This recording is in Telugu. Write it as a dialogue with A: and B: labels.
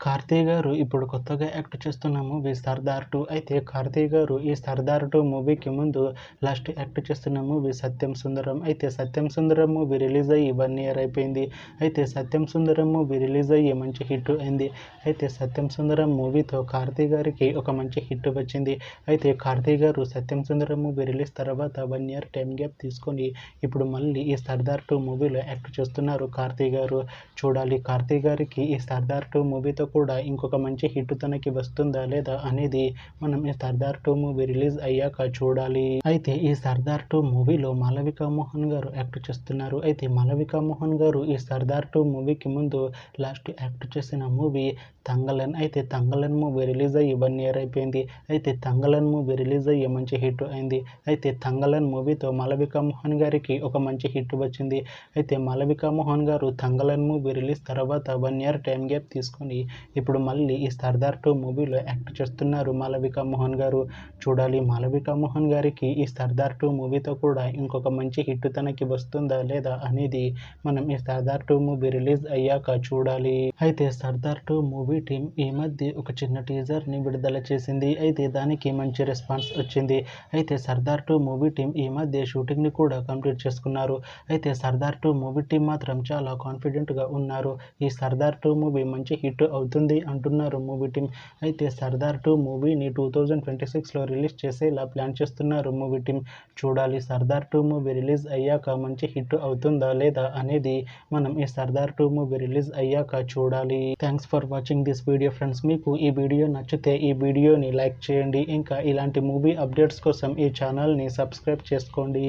A: కార్తీ గారు ఇప్పుడు కొత్తగా యాక్ట్ చేస్తున్న మూవీ 'సర్దార్ 2'. అయితే కార్తీ గారు ఈ 'సర్దార్ 2' మూవీకి ముందు లాస్ట్ యాక్ట్ చేస్తున్న మూవీ 'సత్యం సుందరం'. అయితే 'సత్యం సుందరం' మూవీ రిలీజ్ అయ్యి 1 year అయిపోయింది. అయితే 'సత్యం సుందరం' మూవీ రిలీజ్ అయ్యి మంచి హిట్ అయింది. అయితే 'సత్యం సుందరం' మూవీతో కార్తీ గారికి ఒక మంచి హిట్ వచ్చింది. అయితే కార్తీ గారు 'సత్యం సుందరం' మూవీ రిలీజ్ తర్వాత 1 year టైం గ్యాప్ తీసుకొని ఇప్పుడు మళ్ళీ ఈ 'సర్దార్ 2' మూవీలో యాక్ట్ చేస్తున్నారు కార్తీ గారు. చూడాలి కార్తీ గారికి ఈ 'సర్దార్ 2' మూవీతో కూడా ఇంకొక మంచి హిట్ తనకి వస్తుందా లేదా అనేది మనం ఈ 'సర్దార్ 2' మూవీ రిలీజ్ అయ్యాక చూడాలి. అయితే ఈ 'సర్దార్ 2' మూవీలో మాళవిక మోహన్ గారు యాక్ట్ చేస్తున్నారు. అయితే మాళవిక మోహన్ గారు ఈ 'సర్దార్ 2' మూవీకి ముందు లాస్ట్ యాక్ట్ చేసిన మూవీ 'తంగలన్'. అయితే 'తంగలన్' మూవీ రిలీజ్ అయ్యి 1 year అయిపోయింది. అయితే 'తంగలన్' మూవీ రిలీజ్ అయ్యి మంచి హిట్ అయింది. అయితే 'తంగలన్' మూవీతో మాళవిక మోహన్ గారికి ఒక మంచి హిట్ వచ్చింది. అయితే మాళవిక మోహన్ గారు 'తంగలన్' మూవీ రిలీజ్ తర్వాత 1 year టైం గ్యాప్ తీసుకొని ఇప్పుడు మళ్ళీ ఈ 'సర్దార్ 2' మూవీలో యాక్ట్ చేస్తున్నారు మాళవిక మోహన్ గారు. చూడాలి మాళవిక మోహన్ గారికి ఈ 'సర్దార్ 2' మూవీతో కూడా ఇంకొక మంచి హిట్ తనకి వస్తుందా లేదా అనేది మనం ఈ 'సర్దార్ 2' మూవీ రిలీజ్ అయ్యాక చూడాలి. అయితే 'సర్దార్ 2' మూవీ టీం ఈ మధ్య ఒక చిన్న టీజర్ని విడుదల చేసింది. అయితే దానికి మంచి రెస్పాన్స్ వచ్చింది. అయితే 'సర్దార్ 2' మూవీ టీం ఈ మధ్య షూటింగ్ని కూడా కంప్లీట్ చేసుకున్నారు. అయితే 'సర్దార్ 2' మూవీ టీం మాత్రం చాలా కాన్ఫిడెంట్గా ఉన్నారు. ఈ 'సర్దార్ 2' మూవీ మంచి హిట్ అవుతుంది అంటున్నారు మూవీ టీం. అయితే 'సర్దార్ 2' మూవీని 2026లో రిలీజ్ చేసేలా ప్లాన్ చేస్తున్నారు మూవీ టీం. చూడాలి 'సర్దార్ 2' మూవీ రిలీజ్ అయ్యాక మంచి హిట్ అవుతుందా లేదా అనేది మనం ఈ 'సర్దార్ 2' మూవీ రిలీజ్ అయ్యాక చూడాలి. Thanks for watching this video friends. మీకు ఈ వీడియో నచ్చితే ఈ వీడియోని లైక్ చేయండి. ఇంకా ఇలాంటి మూవీ అప్డేట్స్ కోసం ఈ ఛానల్ని సబ్స్క్రైబ్ చేసుకోండి.